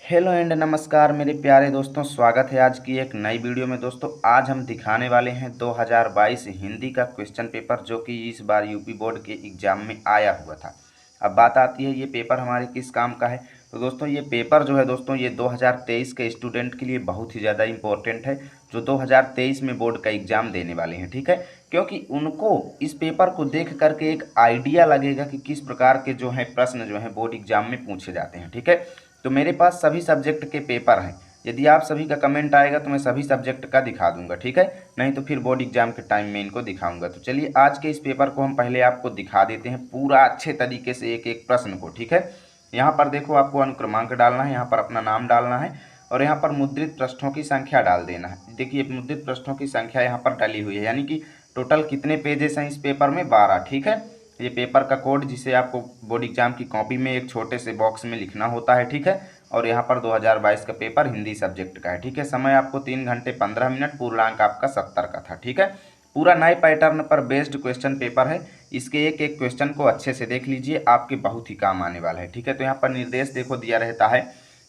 Hello and नमस्कार मेरे प्यारे दोस्तों, स्वागत है आज की एक नई वीडियो में। दोस्तों आज हम दिखाने वाले हैं 2022 हिंदी का क्वेश्चन पेपर जो कि इस बार यूपी बोर्ड के एग्ज़ाम में आया हुआ था। अब बात आती है ये पेपर हमारे किस काम का है। तो दोस्तों ये पेपर जो है दोस्तों ये 2023 के स्टूडेंट के लिए बहुत ही ज़्यादा इम्पोर्टेंट है, जो 2023 में बोर्ड का एग्ज़ाम देने वाले हैं। ठीक है, क्योंकि उनको इस पेपर को देख करके एक आइडिया लगेगा कि किस प्रकार के जो है प्रश्न जो है बोर्ड एग्ज़ाम में पूछे जाते हैं। ठीक है, तो मेरे पास सभी सब्जेक्ट के पेपर हैं। यदि आप सभी का कमेंट आएगा तो मैं सभी सब्जेक्ट का दिखा दूंगा। ठीक है, नहीं तो फिर बोर्ड एग्जाम के टाइम में इनको दिखाऊंगा। तो चलिए आज के इस पेपर को हम पहले आपको दिखा देते हैं पूरा अच्छे तरीके से एक एक प्रश्न को। ठीक है, यहाँ पर देखो आपको अनुक्रमांक डालना है, यहाँ पर अपना नाम डालना है और यहाँ पर मुद्रित पृष्ठों की संख्या डाल देना है। देखिए मुद्रित पृष्ठों की संख्या यहाँ पर डली हुई है, यानी कि टोटल कितने पेजेस हैं इस पेपर में, 12। ठीक है, ये पेपर का कोड जिसे आपको बोर्ड एग्जाम की कॉपी में एक छोटे से बॉक्स में लिखना होता है। ठीक है, और यहाँ पर 2022 का पेपर हिंदी सब्जेक्ट का है। ठीक है, समय आपको 3 घंटे 15 मिनट, पूर्णांक आपका 70 का था। ठीक है, पूरा नए पैटर्न पर बेस्ड क्वेश्चन पेपर है। इसके एक एक क्वेश्चन को अच्छे से देख लीजिए, आपके बहुत ही काम आने वाला है। ठीक है, तो यहाँ पर निर्देश देखो दिया रहता है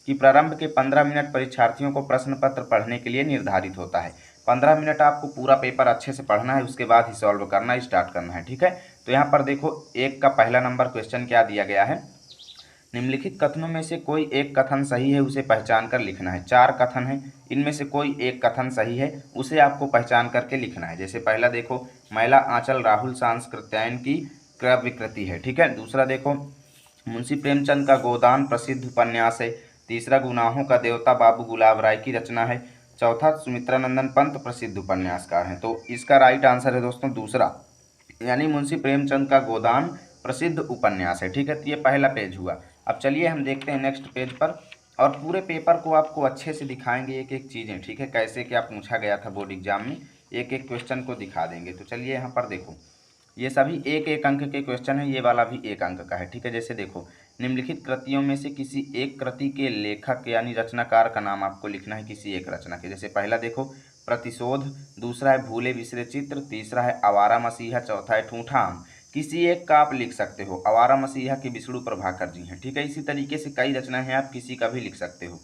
कि प्रारंभ के 15 मिनट परीक्षार्थियों को प्रश्न पत्र पढ़ने के लिए निर्धारित होता है। 15 मिनट आपको पूरा पेपर अच्छे से पढ़ना है, उसके बाद ही सॉल्व करना स्टार्ट करना है। ठीक है, तो यहाँ पर देखो एक का पहला नंबर क्वेश्चन क्या दिया गया है, निम्नलिखित कथनों में से कोई एक कथन सही है उसे पहचान कर लिखना है। 4 कथन है, इनमें से कोई एक कथन सही है उसे आपको पहचान करके लिखना है। जैसे पहला देखो, मैला आंचल राहुल सांस्कृत्यायन की क्रय विकृति है। ठीक है, दूसरा देखो, मुंशी प्रेमचंद का गोदान प्रसिद्ध उपन्यास है। तीसरा, गुनाहों का देवता बाबू गुलाब राय की रचना है। चौथा, सुमित्रानंदन पंत प्रसिद्ध उपन्यासकार हैं। तो इसका राइट आंसर है दोस्तों दूसरा, यानी मुंशी प्रेमचंद का गोदान प्रसिद्ध उपन्यास है। ठीक है, तो ये पहला पेज हुआ। अब चलिए हम देखते हैं नेक्स्ट पेज पर, और पूरे पेपर को आपको अच्छे से दिखाएंगे एक एक चीज़ें। ठीक है, कैसे क्या पूछा गया था बोर्ड एग्जाम में, एक एक क्वेश्चन को दिखा देंगे। तो चलिए यहाँ पर देखो, ये सभी एक एक अंक के क्वेश्चन है, ये वाला भी एक अंक का है। ठीक है, जैसे देखो, निम्नलिखित कृतियों में से किसी एक कृति के लेखक यानी रचनाकार का नाम आपको लिखना है किसी एक रचना के। जैसे पहला देखो, प्रतिशोध। दूसरा है भूले बिसरे चित्र। तीसरा है आवारा मसीहा। चौथा है ठूठा आम। किसी एक का आप लिख सकते हो। आवारा मसीहा के विष्णु प्रभाकर जी हैं। ठीक है, इसी तरीके से कई रचना है, आप किसी का भी लिख सकते हो।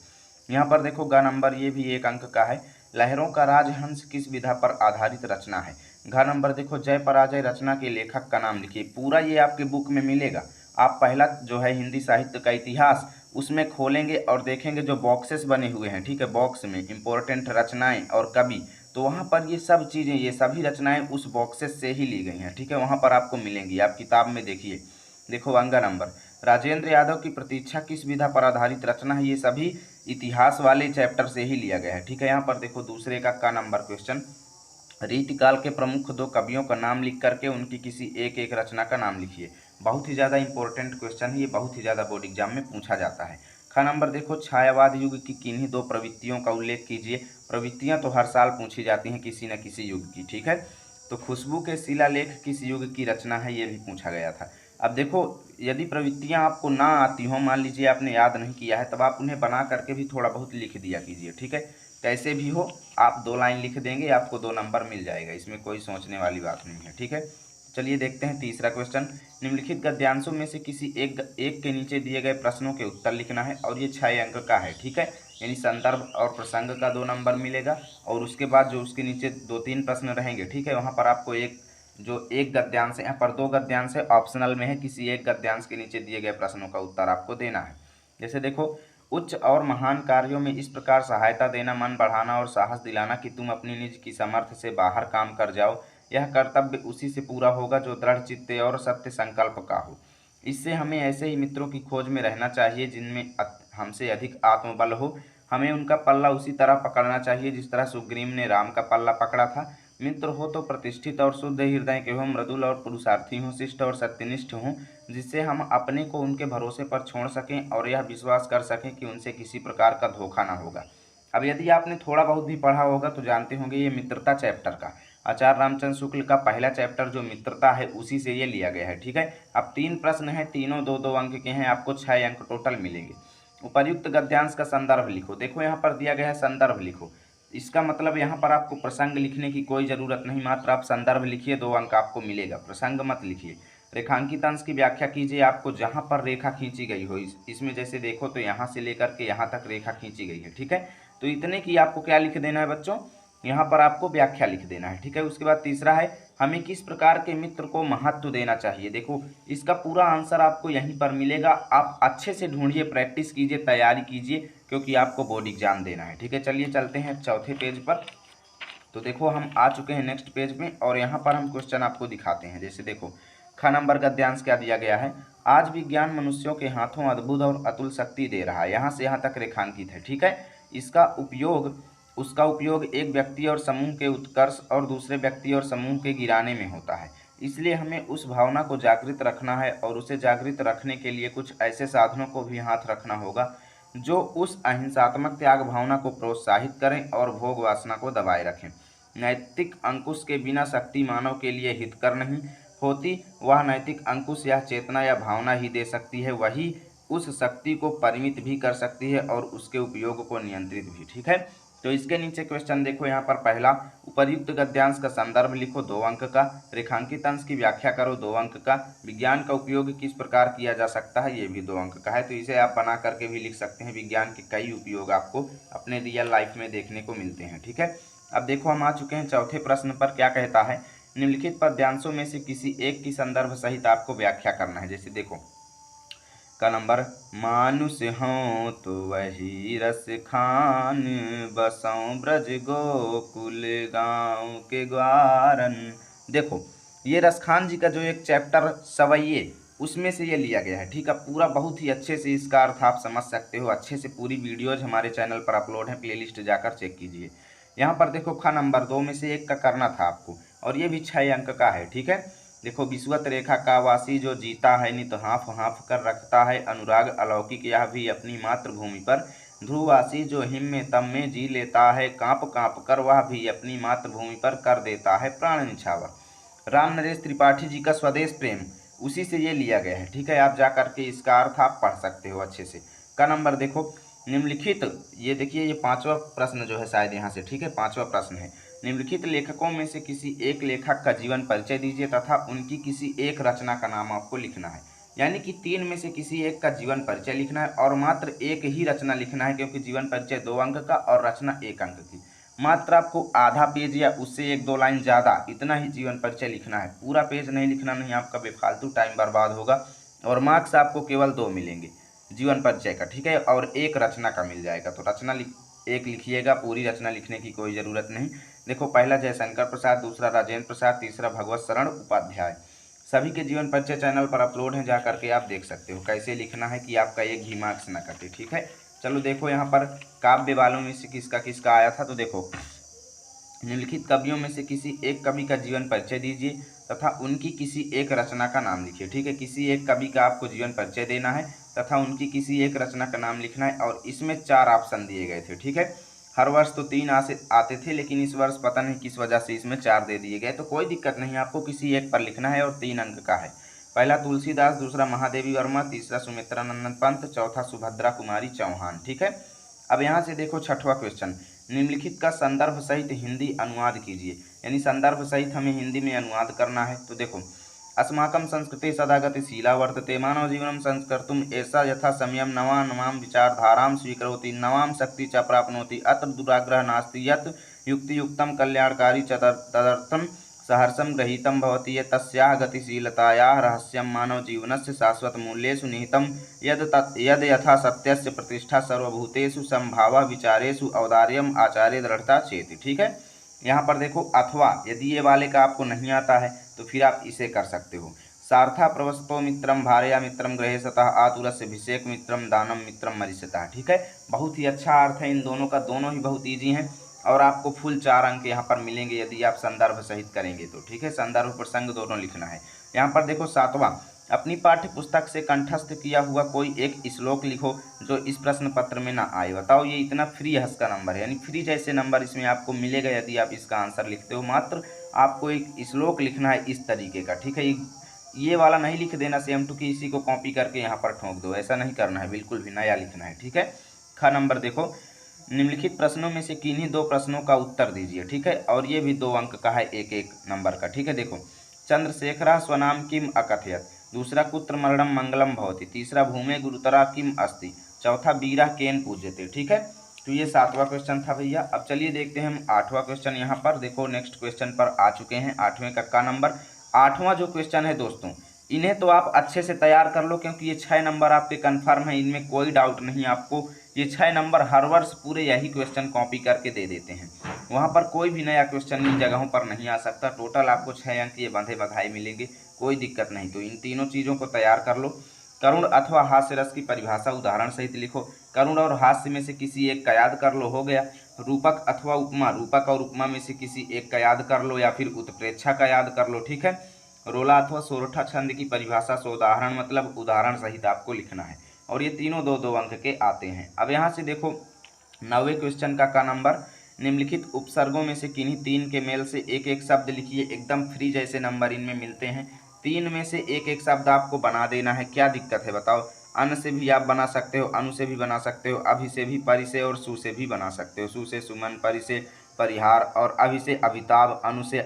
यहाँ पर देखो ग नंबर, ये भी एक अंक का है। लहरों का राजहंस किस विधा पर आधारित रचना है। घ नंबर देखो, जय पराजय रचना के लेखक का नाम लिखिए। पूरा ये आपके बुक में मिलेगा। आप पहला जो है हिंदी साहित्य का इतिहास, उसमें खोलेंगे और देखेंगे जो बॉक्सेस बने हुए हैं। ठीक है, बॉक्स में इंपॉर्टेंट रचनाएं और कवि, तो वहाँ पर ये सब चीज़ें, ये सभी रचनाएं उस बॉक्सेस से ही ली गई हैं। ठीक है, वहाँ पर आपको मिलेंगी, आप किताब में देखिए। देखो अंगा नंबर, राजेंद्र यादव की प्रतीक्षा किस विधा पर आधारित रचना है। ये सभी इतिहास वाले चैप्टर से ही लिया गया है। ठीक है, यहाँ पर देखो दूसरे का नंबर क्वेश्चन, रीतिकाल के प्रमुख 2 कवियों का नाम लिख करके उनकी किसी एक एक रचना का नाम लिखिए। बहुत ही ज़्यादा इंपॉर्टेंट क्वेश्चन है ये, बहुत ही ज़्यादा बोर्ड एग्जाम में पूछा जाता है। ख नंबर देखो, छायावाद युग की किन्हीं 2 प्रवृत्तियों का उल्लेख कीजिए। प्रवृत्तियां तो हर साल पूछी जाती हैं किसी न किसी युग की। ठीक है, तो खुशबू के शिलालेख किस युग की रचना है, ये भी पूछा गया था। अब देखो, यदि प्रवृत्तियां आपको ना आती हों, मान लीजिए आपने याद नहीं किया है, तब आप उन्हें बना करके भी थोड़ा बहुत लिख दिया कीजिए। ठीक है, कैसे भी हो आप 2 लाइन लिख देंगे, आपको 2 नंबर मिल जाएगा, इसमें कोई सोचने वाली बात नहीं है। ठीक है, चलिए देखते हैं तीसरा क्वेश्चन, निम्नलिखित गद्यांशों में से किसी एक के नीचे दिए गए प्रश्नों के उत्तर लिखना है, और ये 6 अंक का है। ठीक है, यानी संदर्भ और प्रसंग का 2 नंबर मिलेगा, और उसके बाद जो उसके नीचे 2-3 प्रश्न रहेंगे। ठीक है, वहाँ पर आपको एक गद्यांश, यहाँ पर 2 गद्यांश है, ऑप्शनल में है, किसी एक गद्यांश के नीचे दिए गए प्रश्नों का उत्तर आपको देना है। जैसे देखो, उच्च और महान कार्यों में इस प्रकार सहायता देना, मन बढ़ाना और साहस दिलाना कि तुम अपनी निज की समर्थ से बाहर काम कर जाओ, यह कर्तव्य उसी से पूरा होगा जो दृढ़ चित्त और सत्य संकल्प का हो। इससे हमें ऐसे ही मित्रों की खोज में रहना चाहिए जिनमें हमसे अधिक आत्मबल हो। हमें उनका पल्ला उसी तरह पकड़ना चाहिए जिस तरह सुग्रीव ने राम का पल्ला पकड़ा था। मित्र हो तो प्रतिष्ठित और शुद्ध हृदय के हों, मृदुल और पुरुषार्थी हों, शिष्ट और सत्यनिष्ठ हों, जिससे हम अपने को उनके भरोसे पर छोड़ सकें और यह विश्वास कर सकें कि उनसे किसी प्रकार का धोखा ना होगा। अब यदि आपने थोड़ा बहुत भी पढ़ा होगा तो जानते होंगे ये मित्रता चैप्टर का, आचार्य रामचंद्र शुक्ल का पहला चैप्टर जो मित्रता है उसी से ये लिया गया है। ठीक है, अब 3 प्रश्न हैं, तीनों 2-2 अंक के हैं, आपको 6 अंक टोटल मिलेंगे। उपर्युक्त गद्यांश का संदर्भ लिखो। देखो यहाँ पर दिया गया है संदर्भ लिखो, इसका मतलब यहाँ पर आपको प्रसंग लिखने की कोई ज़रूरत नहीं, मात्र आप संदर्भ लिखिए, 2 अंक आपको मिलेगा, प्रसंग मत लिखिए। रेखांकित अंश की व्याख्या कीजिए। आपको जहाँ पर रेखा खींची गई हो, इसमें जैसे देखो तो यहाँ से लेकर के यहाँ तक रेखा खींची गई है, ठीक है। तो इतने की आपको क्या लिख देना है बच्चों, यहाँ पर आपको व्याख्या लिख देना है, ठीक है। उसके बाद तीसरा है, हमें किस प्रकार के मित्र को महत्व देना चाहिए। देखो इसका पूरा आंसर आपको यहीं पर मिलेगा। आप अच्छे से ढूंढिए, प्रैक्टिस कीजिए, तैयारी कीजिए, क्योंकि आपको बोर्ड एग्जाम देना है, ठीक है। चलिए चलते हैं चौथे पेज पर। तो देखो हम आ चुके हैं नेक्स्ट पेज में, और यहाँ पर हम क्वेश्चन आपको दिखाते हैं। जैसे देखो ख नंबर गद्यांश क्या दिया गया है, आज विज्ञान मनुष्यों के हाथों अद्भुत और अतुल शक्ति दे रहा है। यहाँ से यहाँ तक रेखांकित है, ठीक है। उसका उपयोग एक व्यक्ति और समूह के उत्कर्ष और दूसरे व्यक्ति और समूह के गिराने में होता है। इसलिए हमें उस भावना को जागृत रखना है, और उसे जागृत रखने के लिए कुछ ऐसे साधनों को भी हाथ रखना होगा जो उस अहिंसात्मक त्याग भावना को प्रोत्साहित करें और भोग वासना को दबाए रखें। नैतिक अंकुश के बिना शक्ति मानव के लिए हितकर नहीं होती। वह नैतिक अंकुश या चेतना या भावना ही दे सकती है, वही उस शक्ति को परिमित भी कर सकती है और उसके उपयोग को नियंत्रित भी, ठीक है। तो इसके नीचे क्वेश्चन देखो, यहाँ पर पहला, उपर्युक्त गद्यांश का संदर्भ लिखो 2 अंक का, रेखांकित अंश की व्याख्या करो 2 अंक का, विज्ञान का उपयोग किस प्रकार किया जा सकता है, ये भी 2 अंक का है। तो इसे आप बना करके भी लिख सकते हैं। विज्ञान के कई उपयोग आपको अपने रियल लाइफ में देखने को मिलते हैं, ठीक है। अब देखो हम आ चुके हैं चौथे प्रश्न पर। क्या कहता है, निम्नलिखित पद्यांशों में से किसी एक की संदर्भ सहित आपको व्याख्या करना है। जैसे देखो का नंबर, मानुष हों तो वही रस खान, बसों ब्रज गोकुल गाँव के ग्वारन। देखो ये रसखान जी का जो एक चैप्टर सवैये, उसमें से ये लिया गया है, ठीक है। पूरा बहुत ही अच्छे से इसका अर्थ आप समझ सकते हो। अच्छे से पूरी वीडियोज हमारे चैनल पर अपलोड है, प्लेलिस्ट जाकर चेक कीजिए। यहाँ पर देखो ख नंबर 2 में से एक का करना था आपको, और ये भी 6 अंक का है, ठीक है। देखो विश्वत रेखा का वासी जो जीता है, नित हाँफ हाँफ कर रखता है अनुराग अलौकिक, यह भी अपनी मातृभूमि पर। ध्रुववासी जो हिम में तम में जी लेता है, कांप कांप कर वह भी अपनी मातृभूमि पर कर देता है प्राण निछावर। राम नरेश त्रिपाठी जी का स्वदेश प्रेम, उसी से ये लिया गया है, ठीक है। आप जा करके इसका अर्थ आप पढ़ सकते हो अच्छे से। का नंबर देखो, निम्नलिखित, ये देखिए ये 5वां प्रश्न जो है शायद यहाँ से, ठीक है, 5वां प्रश्न है। निम्नलिखित लेखकों में से किसी एक लेखक का जीवन परिचय दीजिए तथा उनकी किसी एक रचना का नाम आपको लिखना है। यानी कि 3 में से किसी एक का जीवन परिचय लिखना है, और मात्र एक ही रचना लिखना है, क्योंकि जीवन परिचय 2 अंक का और रचना 1 अंक की। मात्र आपको आधा पेज या उससे 1-2 लाइन ज़्यादा, इतना ही जीवन परिचय लिखना है। पूरा पेज नहीं लिखना, नहीं आपका बेफालतू टाइम बर्बाद होगा, और मार्क्स आपको केवल 2 मिलेंगे जीवन परिचय का, ठीक है, और 1 रचना का मिल जाएगा। तो रचना एक लिखिएगा, पूरी रचना लिखने की कोई ज़रूरत नहीं। देखो पहला जयशंकर प्रसाद, दूसरा राजेंद्र प्रसाद, तीसरा भगवत शरण उपाध्याय। सभी के जीवन परिचय चैनल पर अपलोड हैं, जा करके आप देख सकते हो कैसे लिखना है कि आपका एक भी मार्क्स ना कटे, ठीक है। चलो देखो यहाँ पर काव्य वालों में से किसका किसका आया था। तो देखो निम्नलिखित कवियों में से किसी एक कवि का जीवन परिचय दीजिए तथा उनकी किसी एक रचना का नाम लिखिए, ठीक है। किसी एक कवि का आपको जीवन परिचय देना है तथा उनकी किसी एक रचना का नाम लिखना है, और इसमें 4 ऑप्शन दिए गए थे, ठीक है। हर वर्ष तो 3 आते थे, लेकिन इस वर्ष पता नहीं किस वजह से इसमें 4 दे दिए गए। तो कोई दिक्कत नहीं, आपको किसी एक पर लिखना है, और 3 अंक का है। पहला तुलसीदास, दूसरा महादेवी वर्मा, तीसरा सुमित्रा नंदन पंत, चौथा सुभद्रा कुमारी चौहान, ठीक है। अब यहाँ से देखो 6वां क्वेश्चन, निम्नलिखित का संदर्भ सहित हिंदी अनुवाद कीजिए। यानी संदर्भ सहित हमें हिंदी में अनुवाद करना है। तो देखो, अस्माकं संस्कृते सदा गतिशीला वर्तते, मानव जीवनं संस्कर्तुम् एषा यथा समयं नवां विचारधारां स्वीकरोति, नवां शक्ति च प्राप्नोति। अत्र दुराग्रह नास्ति, यत् युक्तियुक्तं कल्याणकारी च तदर्थं सहर्षं गृहीतं भवति। तस्याः गतिशीलतायाः रहस्यं मानवजीवनस्य शाश्वतमूल्येषु निहितं, यद् यथा सत्यस्य प्रतिष्ठा सर्वभूतेषु समभावः, विचारेषु औदार्यम् आचार्य दृढ़ता चेति, ठीक है। यहाँ पर देखो अथवा, यदि ये वाले का आपको नहीं आता है तो फिर आप इसे कर सकते हो। सार्था प्रवसतो मित्रम भार्या मित्रम गृहे सतः, आतुरस्य अभिषेक मित्रम दानम मित्रम मरिष्यतः, ठीक है। बहुत ही अच्छा अर्थ है इन दोनों का, दोनों ही बहुत ईजी हैं, और आपको फुल 4 अंक यहाँ पर मिलेंगे यदि आप संदर्भ सहित करेंगे तो, ठीक है। संदर्भ प्रसंग दोनों लिखना है। यहाँ पर देखो 7वां, अपनी पाठ्य पुस्तक से कंठस्थ किया हुआ कोई एक श्लोक लिखो जो इस प्रश्न पत्र में ना आए। बताओ, ये इतना फ्री हंस का नंबर है, यानी फ्री जैसे नंबर इसमें आपको मिलेगा यदि आप इसका आंसर लिखते हो। मात्र आपको एक श्लोक लिखना है इस तरीके का, ठीक है। ये वाला नहीं लिख देना सेम टू कि इसी को कॉपी करके यहाँ पर ठोक दो, ऐसा नहीं करना है, बिल्कुल भी नया लिखना है, ठीक है। ख नंबर देखो, निम्नलिखित प्रश्नों में से किन्हीं 2 प्रश्नों का उत्तर दीजिए, ठीक है, और ये भी 2 अंक का है, 1-1 नंबर का, ठीक है। देखो, चंद्रशेखरः स्वनाम किम अकथयत्। दूसरा कुत्र मरणम मंगलम भवति। तीसरा भूमे गुरुतरा किम अस्ति। चौथा वीरा केन पूज्यते। ठीक है, तो ये 7वां क्वेश्चन था भैया। अब चलिए देखते हैं हम 8वां क्वेश्चन। यहाँ पर देखो नेक्स्ट क्वेश्चन पर आ चुके हैं 8वें का नंबर। 8वां जो क्वेश्चन है दोस्तों, इन्हें तो आप अच्छे से तैयार कर लो क्योंकि ये 6 नंबर आपके कन्फर्म है, इनमें कोई डाउट नहीं आपको। ये 6 नंबर हर वर्ष पूरे यही क्वेश्चन कॉपी करके दे देते हैं, वहाँ पर कोई भी नया क्वेश्चन इन जगहों पर नहीं आ सकता। टोटल आपको 6 अंक ये बंधे बधाई मिलेंगे, कोई दिक्कत नहीं। तो इन तीनों चीज़ों को तैयार कर लो। करुण अथवा हास्य रस की परिभाषा उदाहरण सहित लिखो। करुण और हास्य में से किसी एक का याद कर लो, हो गया। रूपक अथवा उपमा, रूपक और उपमा में से किसी एक का याद कर लो या फिर उत्प्रेक्षा का याद कर लो। ठीक है। रोला अथवा सोरठा छंद की परिभाषा से उदाहरण, मतलब उदाहरण सहित आपको लिखना है। और ये तीनों दो दो अंक के आते हैं। अब यहाँ से देखो 9वें क्वेश्चन का नंबर, निम्नलिखित उपसर्गों में से किन्हीं 3 के मेल से एक एक शब्द लिखिए। एकदम फ्री जैसे नंबर इनमें मिलते हैं। 3 में से एक एक शब्द आपको बना देना है, क्या दिक्कत है बताओ। अन्न से भी आप बना सकते हो, अनु से भी बना सकते हो, अभि से भी, परि से और सु से भी बना सकते हो। सु से सुमन, परि से परिहार और अभि से अभिताभ, अनु से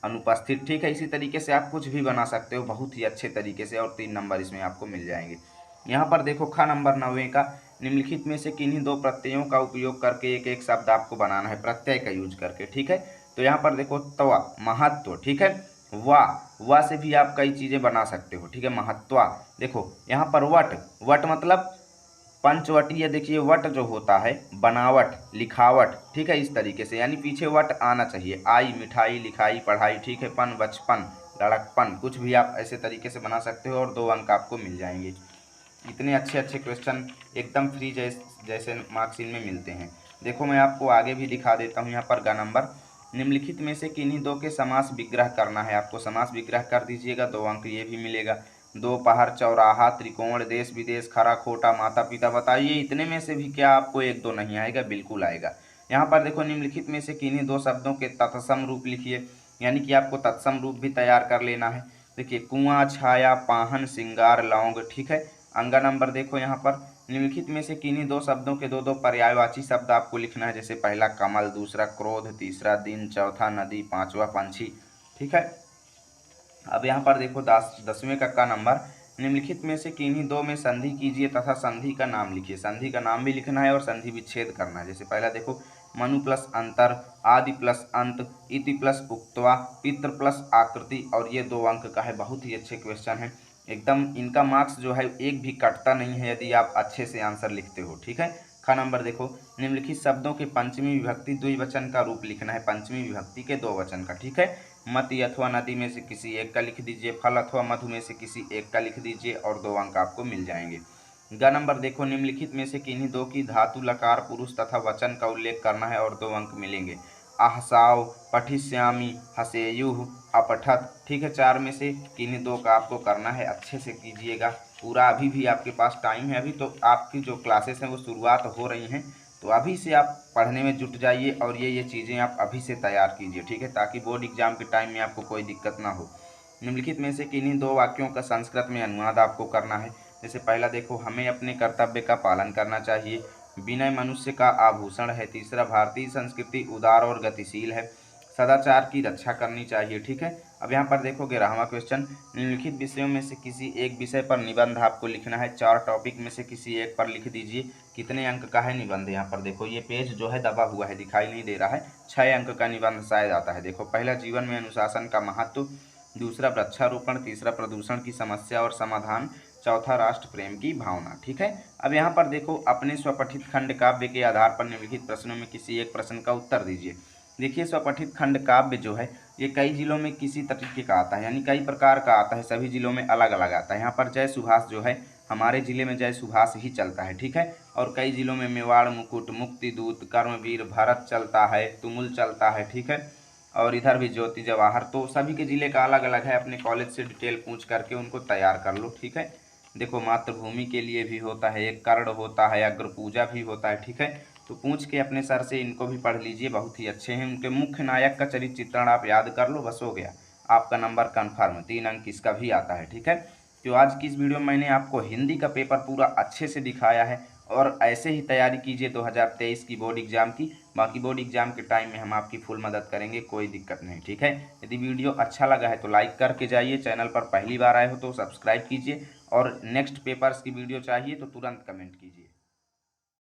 अनुपस्थित। ठीक है, इसी तरीके से आप कुछ भी बना सकते हो बहुत ही अच्छे तरीके से, और 3 नंबर इसमें आपको मिल जाएंगे। यहाँ पर देखो नंबर 9वें का, निम्नलिखित में से किन्हीं 2 प्रत्ययों का उपयोग करके एक एक शब्द आपको बनाना है, प्रत्यय का यूज करके। ठीक है, तो यहाँ पर देखो त्वा, महत्व। ठीक है, वा से भी आप कई चीज़ें बना सकते हो। ठीक है, महत्वा। देखो यहाँ पर वट, वट मतलब पंचवटीय। देखिए वट जो होता है बनावट, लिखावट। ठीक है, इस तरीके से, यानी पीछे वट आना चाहिए। आई मिठाई, लिखाई पढ़ाई। ठीक है, पन बचपन, लड़कपन, कुछ भी आप ऐसे तरीके से बना सकते हो और 2 अंक आपको मिल जाएंगे। इतने अच्छे अच्छे क्वेश्चन एकदम फ्री जैसे मार्क्स इनमें मिलते हैं। देखो मैं आपको आगे भी दिखा देता हूँ। यहाँ पर गा नंबर, निम्नलिखित में से किन्हीं 2 के समास विग्रह करना है आपको। समास विग्रह कर दीजिएगा, 2 अंक ये भी मिलेगा। दोपहर, चौराहा, त्रिकोण, देश विदेश, खरा खोटा, माता पिता। बताइए इतने में से भी क्या आपको 1-2 नहीं आएगा? बिल्कुल आएगा। यहाँ पर देखो निम्नलिखित में से किन्हीं 2 शब्दों के तत्सम रूप लिखिए, यानी कि आपको तत्सम रूप भी तैयार कर लेना है। देखिए कुआं, छाया, पाहन, श्रृंगार, लौंग। ठीक है, अंगा नंबर देखो यहाँ पर, निम्नलिखित में से किन्हीं 2 शब्दों के 2-2 पर्यायवाची शब्द आपको लिखना है। जैसे पहला कमल, दूसरा क्रोध, तीसरा दिन, चौथा नदी, 5वां पंछी। ठीक है, अब यहाँ पर देखो 10वें का नंबर, निम्नलिखित में से किन्हीं 2 में संधि कीजिए तथा संधि का नाम लिखिए। संधि का नाम भी लिखना है और संधि विच्छेद करना है। जैसे पहला देखो मनु प्लस अंतर, आदि प्लस अंत, इति प्लस उक्त्वा, पितृ प्लस आकृति, और ये 2 अंक का है। बहुत ही अच्छे क्वेश्चन है, एकदम इनका मार्क्स जो है एक भी कटता नहीं है यदि आप अच्छे से आंसर लिखते हो। ठीक है, नंबर देखो, निम्नलिखित शब्दों के पंचमी विभक्ति द्विवचन का रूप लिखना है, पंचमी विभक्ति के 2 वचन का। ठीक है, मति अथवा नदी में से किसी एक का लिख दीजिए, फल अथवा मधु में से किसी एक का लिख दीजिए और 2 अंक आपको मिल जाएंगे। ग नंबर देखो, निम्नलिखित में से किन्हीं 2 की धातु लकार पुरुष तथा वचन का उल्लेख करना है और 2 अंक मिलेंगे। आहसाव, पठिष्यामि, हसेयुः, अपठत। ठीक है, 4 में से किन्हीं 2 का आपको करना है, अच्छे से कीजिएगा पूरा। अभी भी आपके पास टाइम है, अभी तो आपकी जो क्लासेस हैं वो शुरुआत हो रही हैं, तो अभी से आप पढ़ने में जुट जाइए और ये चीज़ें आप अभी से तैयार कीजिए। ठीक है, ताकि बोर्ड एग्जाम के टाइम में आपको कोई दिक्कत ना हो। निम्नलिखित में से किन्हीं 2 वाक्यों का संस्कृत में अनुवाद आपको करना है। जैसे पहला देखो, हमें अपने कर्तव्य का पालन करना चाहिए, विनय मनुष्य का आभूषण है। तीसरा, भारतीय संस्कृति उदार और गतिशील है, सदाचार की रक्षा करनी चाहिए। ठीक है, अब यहाँ पर देखो 11वां क्वेश्चन, निम्नलिखित विषयों में से किसी एक विषय पर निबंध आपको लिखना है। 4 टॉपिक में से किसी एक पर लिख दीजिए। कितने अंक का है निबंध? यहाँ पर देखो ये पेज जो है दबा हुआ है, दिखाई नहीं दे रहा है। 6 अंक का निबंध शायद आता है। देखो पहला, जीवन में अनुशासन का महत्व। दूसरा, वृक्षारोपण। तीसरा, प्रदूषण की समस्या और समाधान। चौथा, राष्ट्र प्रेम की भावना। ठीक है, अब यहाँ पर देखो, अपने स्वपठित खंड काव्य के आधार पर निम्नलिखित प्रश्नों में किसी एक प्रश्न का उत्तर दीजिए। देखिए स्वपठित खंड काव्य जो है ये कई जिलों में किसी तरीके का आता है, यानी कई प्रकार का आता है, सभी जिलों में अलग अलग आता है। यहाँ पर जय सुभाष जो है, हमारे जिले में जय सुभाष ही चलता है। ठीक है, और कई जिलों में मेवाड़, मुकुट, मुक्ति दूत, कर्मवीर, भरत चलता है, तुमुल चलता है। ठीक है, और इधर भी ज्योति जवाहर। तो सभी के जिले का अलग अलग है, अपने कॉलेज से डिटेल पूछ करके उनको तैयार कर लो। ठीक है, देखो मातृभूमि के लिए भी होता है, एक कर्ण होता है, अग्र पूजा भी होता है। ठीक है, तो पूछ के अपने सर से इनको भी पढ़ लीजिए, बहुत ही अच्छे हैं। उनके मुख्य नायक का चरित्र चित्रण आप याद कर लो, बस हो गया, आपका नंबर कन्फर्म। 3 अंक इसका भी आता है। ठीक है, तो आज की इस वीडियो में मैंने आपको हिंदी का पेपर पूरा अच्छे से दिखाया है और ऐसे ही तैयारी कीजिए 2023 की बोर्ड एग्ज़ाम की। बाकी बोर्ड एग्ज़ाम के टाइम में हम आपकी फुल मदद करेंगे, कोई दिक्कत नहीं, ठीक है। यदि वीडियो अच्छा लगा है तो लाइक करके जाइए, चैनल पर पहली बार आए हो तो सब्सक्राइब कीजिए, और नेक्स्ट पेपर्स की वीडियो चाहिए तो तुरंत कमेंट कीजिए।